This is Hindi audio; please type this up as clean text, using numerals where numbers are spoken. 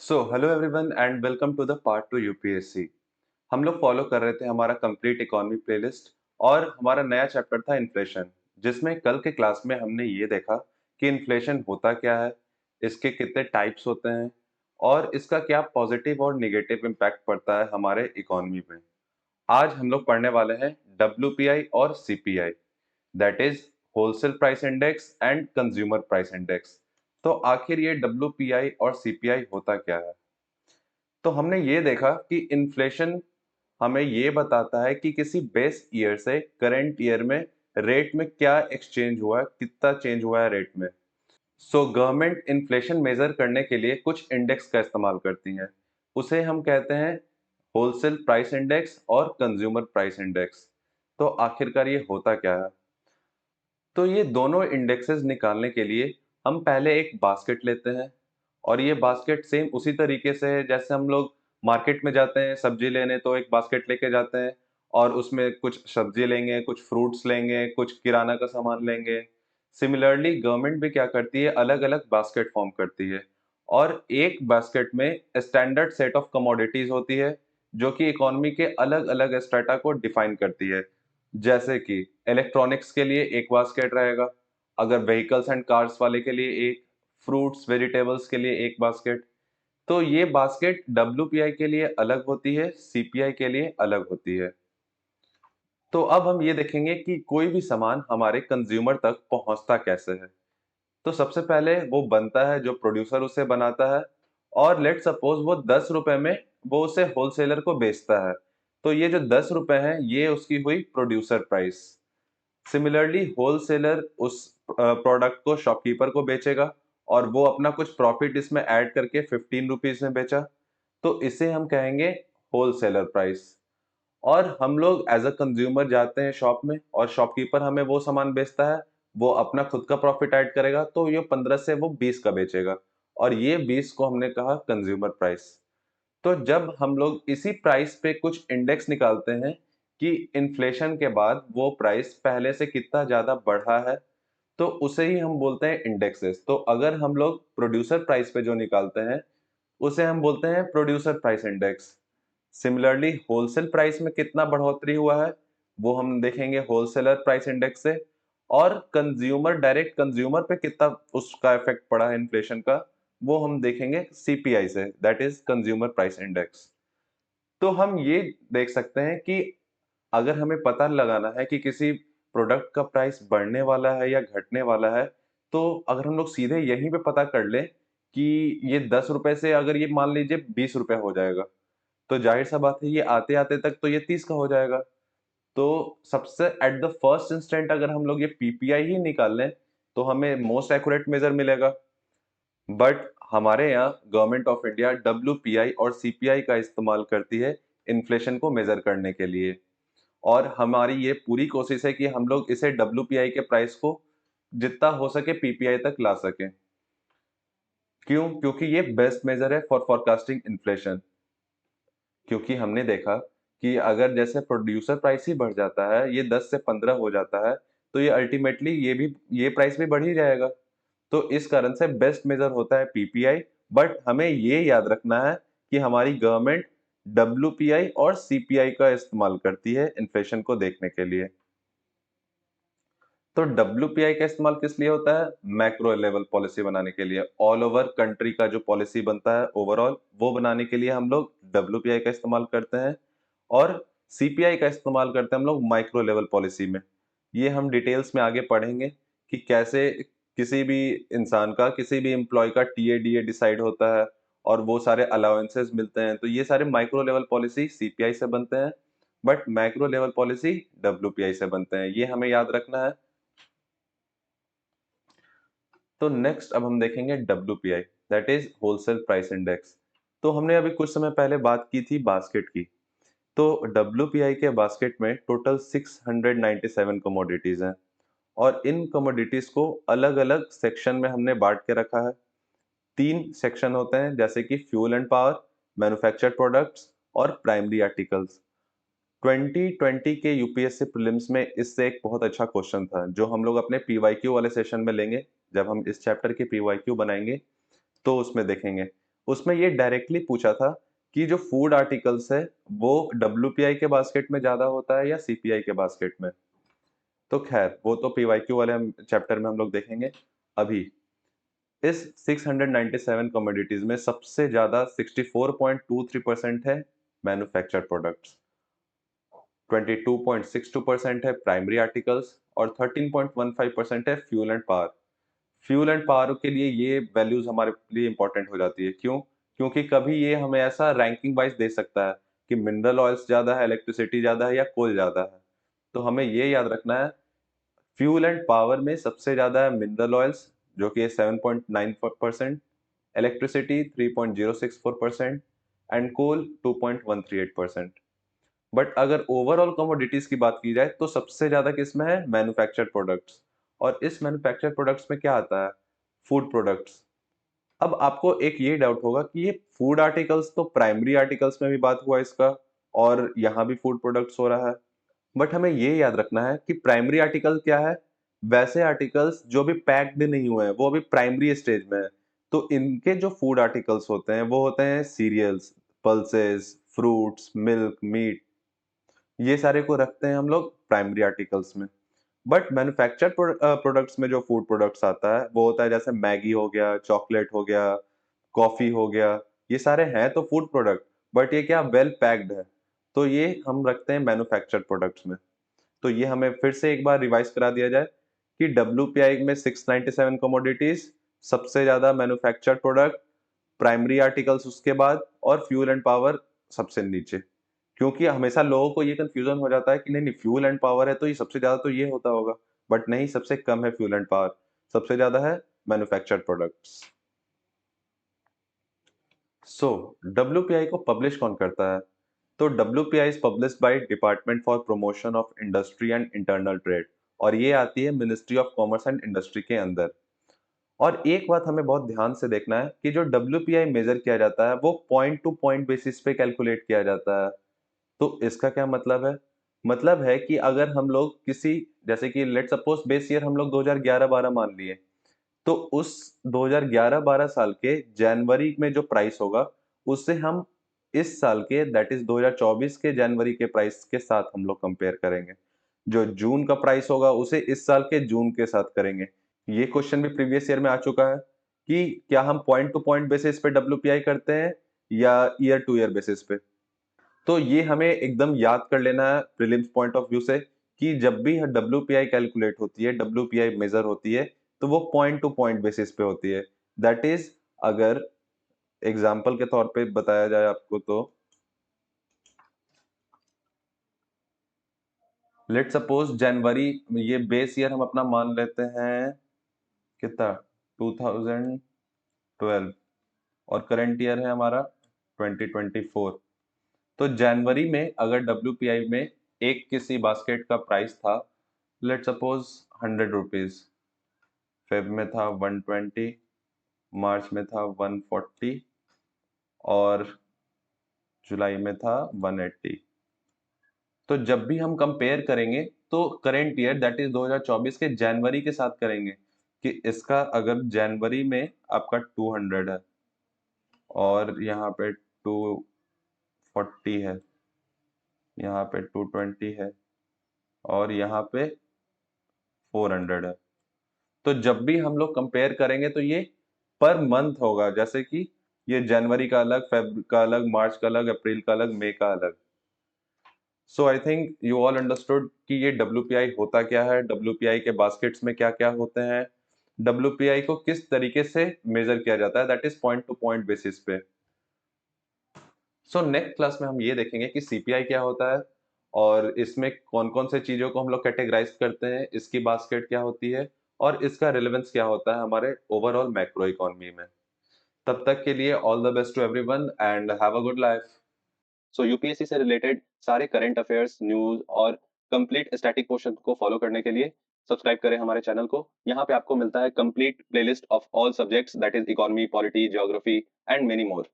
Hello everyone and welcome to the part two UPSC. हम लोग फॉलो कर रहे थे हमारा कंप्लीट इकोनॉमी प्लेलिस्ट और हमारा नया चैप्टर था इन्फ्लेशन, जिसमें कल के क्लास में हमने ये देखा कि इन्फ्लेशन होता क्या है, इसके कितने टाइप्स होते हैं और इसका क्या पॉजिटिव और निगेटिव इम्पैक्ट पड़ता है हमारे इकोनॉमी में। आज हम लोग पढ़ने वाले हैं डब्ल्यूपीआई और CPI, that is wholesale price index and consumer price index. तो आखिर ये डब्ल्यूपीआई और सीपीआई होता क्या है? तो हमने ये देखा कि इन्फ्लेशन हमें ये बताता है कि किसी बेस ईयर से करंट ईयर में रेट में क्या एक्सचेंज हुआ है, कितना चेंज हुआ है रेट में। गवर्नमेंट इन्फ्लेशन मेजर करने के लिए कुछ इंडेक्स का इस्तेमाल करती है। उसे हम कहते हैं होलसेल प्राइस इंडेक्स और कंज्यूमर प्राइस इंडेक्स। तो आखिरकार ये होता क्या है? तो ये दोनों इंडेक्सेस निकालने के लिए हम पहले एक बास्केट लेते हैं और ये बास्केट सेम उसी तरीके से है जैसे हम लोग मार्केट में जाते हैं सब्जी लेने, तो एक बास्केट लेके जाते हैं और उसमें कुछ सब्जी लेंगे, कुछ फ्रूट्स लेंगे, कुछ किराना का सामान लेंगे। सिमिलरली गवर्नमेंट भी क्या करती है, अलग अलग बास्केट फॉर्म करती है और एक बास्केट में स्टैंडर्ड सेट ऑफ कमोडिटीज होती है जो कि इकोनॉमी के अलग अलग स्ट्रेटा को डिफाइन करती है। जैसे कि इलेक्ट्रॉनिक्स के लिए एक बास्केट रहेगा, अगर व्हीकल्स एंड कार्स वाले के लिए एक, फ्रूट्स वेजिटेबल्स के लिए एक बास्केट। तो ये बास्केट डब्ल्यूपीआई के लिए अलग होती है, सीपीआई के लिए अलग होती है। तो अब हम ये देखेंगे कि कोई भी सामान हमारे कंज्यूमर तक पहुंचता कैसे है। तो सबसे पहले वो बनता है, जो प्रोड्यूसर उसे बनाता है और लेट सपोज वो 10 रुपए में वो उसे होलसेलर को बेचता है। तो ये जो 10 रुपए हैं ये उसकी हुई प्रोड्यूसर प्राइस। सिमिलरली होलसेलर उस प्रोडक्ट को शॉपकीपर को बेचेगा और वो अपना कुछ प्रॉफिट इसमें ऐड करके 15 रुपीज में बेचा, तो इसे हम कहेंगे होलसेलर प्राइस। और हम लोग एज अ कंज्यूमर जाते हैं शॉप में और शॉपकीपर हमें वो सामान बेचता है, वो अपना खुद का प्रॉफिट ऐड करेगा, तो ये 15 से वो 20 का बेचेगा और ये 20 को हमने कहा कंज्यूमर प्राइस। तो जब हम लोग इसी प्राइस पे कुछ इंडेक्स निकालते हैं कि इन्फ्लेशन के बाद वो प्राइस पहले से कितना ज्यादा बढ़ा है, तो उसे ही हम बोलते हैं इंडेक्सेस। तो अगर हम लोग प्रोड्यूसर प्राइस पे जो निकालते हैं उसे हम बोलते हैं producer price index. Similarly wholesale price में कितना बढ़ोतरी हुआ है वो हम देखेंगे होलसेलर प्राइस इंडेक्स से, और कंज्यूमर डायरेक्ट कंज्यूमर पे कितना उसका इफेक्ट पड़ा है इन्फ्लेशन का, वो हम देखेंगे सीपीआई से, that is consumer price index. तो हम ये देख सकते हैं कि अगर हमें पता लगाना है कि किसी प्रोडक्ट का प्राइस बढ़ने वाला है या घटने वाला है, तो अगर हम लोग सीधे यहीं पे पता कर लें कि ये 10 रुपए से अगर ये मान लीजिए 20 रुपए हो जाएगा, तो जाहिर सा बात है ये आते आते तक तो ये 30 का हो जाएगा। तो सबसे एट द फर्स्ट इंस्टेंट अगर हम लोग ये पीपीआई ही निकाल लें तो हमें मोस्ट एक्यूरेट मेजर मिलेगा। बट हमारे यहाँ गवर्नमेंट ऑफ इंडिया डब्ल्यूपीआई और सीपीआई का इस्तेमाल करती है इन्फ्लेशन को मेजर करने के लिए, और हमारी ये पूरी कोशिश है कि हम लोग इसे डब्ल्यूपीआई के प्राइस को जितना हो सके पीपीआई तक ला सकें। क्यों? क्योंकि ये बेस्ट मेजर है फॉर फोरकास्टिंग इन्फ्लेशन। क्योंकि हमने देखा कि अगर जैसे प्रोड्यूसर प्राइस ही बढ़ जाता है, ये 10 से 15 हो जाता है, तो ये अल्टीमेटली ये प्राइस भी बढ़ ही जाएगा। तो इस कारण से बेस्ट मेजर होता है पीपीआई, बट हमें ये याद रखना है कि हमारी गवर्नमेंट डब्ल्यूपीआई और सीपीआई का इस्तेमाल करती है इन्फ्लेशन को देखने के लिए। तो डब्ल्यूपीआई का इस्तेमाल किस लिए होता है? मैक्रो लेवल पॉलिसी बनाने के लिए, ऑल ओवर कंट्री का जो पॉलिसी बनता है ओवरऑल, वो बनाने के लिए हम लोग डब्ल्यूपीआई का इस्तेमाल करते हैं और सीपीआई का इस्तेमाल करते हैं हम लोग माइक्रो लेवल पॉलिसी में। ये हम डिटेल्स में आगे पढ़ेंगे कि कैसे किसी भी इंसान का, किसी भी एम्प्लॉय का टीए-डीए डिसाइड होता है और वो सारे अलाउंसेस मिलते हैं। तो ये सारे माइक्रो लेवल पॉलिसी सीपीआई से बनते हैं, but macro level policy WPI से बनते हैं। ये हमें याद रखना है। तो नेक्स्ट अब हम देखेंगे WPI, that is wholesale price index. तो हमने अभी कुछ समय पहले बात की थी बास्केट की। तो डब्ल्यूपीआई के बास्केट में टोटल 697 कमोडिटीज हैं और इन कमोडिटीज को अलग अलग सेक्शन में हमने बांट के रखा है। तीन सेक्शन होते हैं, जैसे कि fuel and power, manufactured products और प्राइमरी आर्टिकल्स। 2020 के यूपीएससी प्रीलिम्स में इससे एक बहुत अच्छा क्वेश्चन था जो हम लोग अपने पीवाईक्यू वाले सेशन में लेंगे। जब हम इस चैप्टर के पीवाईक्यू बनाएंगे तो उसमें देखेंगे। उसमें ये डायरेक्टली पूछा था कि जो फूड आर्टिकल्स है, वो डब्ल्यूपीआई के बास्केट में ज़्यादा होता है या सीपीआई के बास्केट में? तो खैर, वो तो पीवाईक्यू वाले हम चैप्टर में हम लोग देखेंगे। अभी इस 697 कमोडिटीज में सबसे ज्यादा 64.23% है मैन्युफैक्चर्ड प्रोडक्ट्स, 22.62% है प्राइमरी आर्टिकल्स और 13.15% है fuel and power. Fuel and power के लिए ये वैल्यूज हमारे लिए इंपॉर्टेंट हो जाती है। क्यों? क्योंकि कभी ये हमें ऐसा रैंकिंग वाइज दे सकता है कि मिनरल ऑयल्स ज्यादा है, इलेक्ट्रिसिटी ज्यादा है या कोल ज्यादा है। तो हमें ये याद रखना है, फ्यूल एंड पावर में सबसे ज्यादा है मिनरल ऑयल्स जो कि 7.94%, इलेक्ट्रिसिटी 3.064% एंड कोल 2.138%। बट अगर ओवरऑल कमोडिटीज की बात की जाए तो सबसे ज्यादा किसमें है? Manufactured products. और इस मैन्युफैक्चर्ड प्रोडक्ट्स में क्या आता है? Food products. अब आपको एक ये डाउट होगा कि ये फूड आर्टिकल्स तो प्राइमरी आर्टिकल्स में भी बात हुआ इसका और यहाँ भी फूड प्रोडक्ट्स हो रहा है। बट हमें ये याद रखना है कि प्राइमरी आर्टिकल क्या है? वैसे आर्टिकल्स जो अभी पैक्ड नहीं हुए हैं, वो अभी प्राइमरी स्टेज में है। तो इनके जो फूड आर्टिकल्स होते हैं वो होते हैं cereals, pulses, fruits, milk, meat, ये सारे को रखते हैं हम लोग प्राइमरी आर्टिकल्स में। बट मैन्युफैक्चर्ड प्रोडक्ट्स में जो फूड प्रोडक्ट्स आता है वो होता है जैसे मैगी हो गया, चॉकलेट हो गया, कॉफी हो गया। ये सारे हैं तो फूड प्रोडक्ट, बट ये क्या वेल पैक्ड है, तो ये हम रखते हैं मैन्युफैक्चर्ड प्रोडक्ट्स में। तो ये हमें फिर से एक बार रिवाइज करा दिया जाए कि डब्ल्यूपीआई में 697 कमोडिटीज, सबसे ज्यादा मैन्युफैक्चर्ड प्रोडक्ट, प्राइमरी आर्टिकल्स उसके बाद और फ्यूल एंड पावर सबसे नीचे। क्योंकि हमेशा लोगों को ये कंफ्यूजन हो जाता है कि नहीं नहीं फ्यूल एंड पावर है तो ये सबसे ज्यादा तो ये होता होगा, बट नहीं, सबसे कम है फ्यूल एंड पावर, सबसे ज्यादा है मैन्युफैक्चर्ड प्रोडक्ट्स। सो डब्ल्यूपीआई को पब्लिश कौन करता है? तो WPI is published by department for promotion of industry and internal trade, और ये आती है ministry of commerce and industry के अंदर। और एक बात हमें बहुत ध्यान से देखना है कि जो डब्ल्यूपीआई मेजर किया जाता है वो पॉइंट टू पॉइंट बेसिस पे कैलकुलेट किया जाता है। तो इसका क्या मतलब है? मतलब है कि अगर हम लोग किसी, जैसे कि लेट सपोज बेस ईयर हम लोग 2011-12 मान लिए, तो उस 2011-12 साल के जनवरी में जो प्राइस होगा उससे हम इस साल के दैट इज 2024 के जनवरी के प्राइस के साथ हम लोग कंपेयर करेंगे। जो जून का प्राइस होगा उसे इस साल के जून के साथ करेंगे। ये क्वेश्चन भी प्रीवियस ईयर में आ चुका है कि क्या हम पॉइंट टू पॉइंट बेसिस पे डब्ल्यूपीआई करते हैं या ईयर टू ईयर बेसिस पे। तो ये हमें एकदम याद कर लेना है प्रीलिम्स पॉइंट ऑफ व्यू से कि जब भी डब्ल्यूपीआई कैलकुलेट होती है, डब्ल्यूपीआई मेजर होती है, तो वो पॉइंट टू पॉइंट बेसिस पे होती है। दैट इज, अगर एग्जाम्पल के तौर पे बताया जाए आपको तो लेट सपोज जनवरी, ये बेस ईयर हम अपना मान लेते हैं कितना, 2012, और करंट ईयर है हमारा 2024। तो जनवरी में अगर डब्ल्यूपीआई में एक किसी बास्केट का प्राइस था लेट सपोज 100 रुपीज, फेब में था 120, मार्च में था 140 और जुलाई में था 180। तो जब भी हम कंपेयर करेंगे तो करेंट ईयर दैट इज 2024 के जनवरी के साथ करेंगे कि इसका अगर जनवरी में आपका 200 है और यहाँ पे 240 है, यहाँ पे 220 है और यहाँ पे 400 है, तो जब भी हम लोग कंपेयर करेंगे तो ये पर मंथ होगा, जैसे कि ये जनवरी का अलग, फेब का अलग, मार्च का अलग, अप्रैल का अलग, मई का अलग। So I think you all understood कि ये डब्ल्यूपीआई होता क्या है, डब्ल्यूपीआई के बास्केट्स में क्या क्या होते हैं, डब्ल्यूपीआई को किस तरीके से मेजर किया जाता है, that is point to point basis पे। सो नेक्स्ट क्लास में हम ये देखेंगे कि सीपीआई क्या होता है और इसमें कौन कौन से चीजों को हम लोग कैटेगराइज करते हैं, इसकी बास्केट क्या होती है और इसका रिलेवेंस क्या होता है हमारे ओवरऑल मैक्रो इकोनॉमी में। तब तक के लिए all the best to everyone and have a good life. So UPSC से रिलेटेड सारे करंट अफेयर्स, न्यूज और कंप्लीट स्टैटिक क्वेश्चन को फॉलो करने के लिए सब्सक्राइब करें हमारे चैनल को। यहाँ पे आपको मिलता है complete playlist of all subjects that is economy, polity, geography and many more.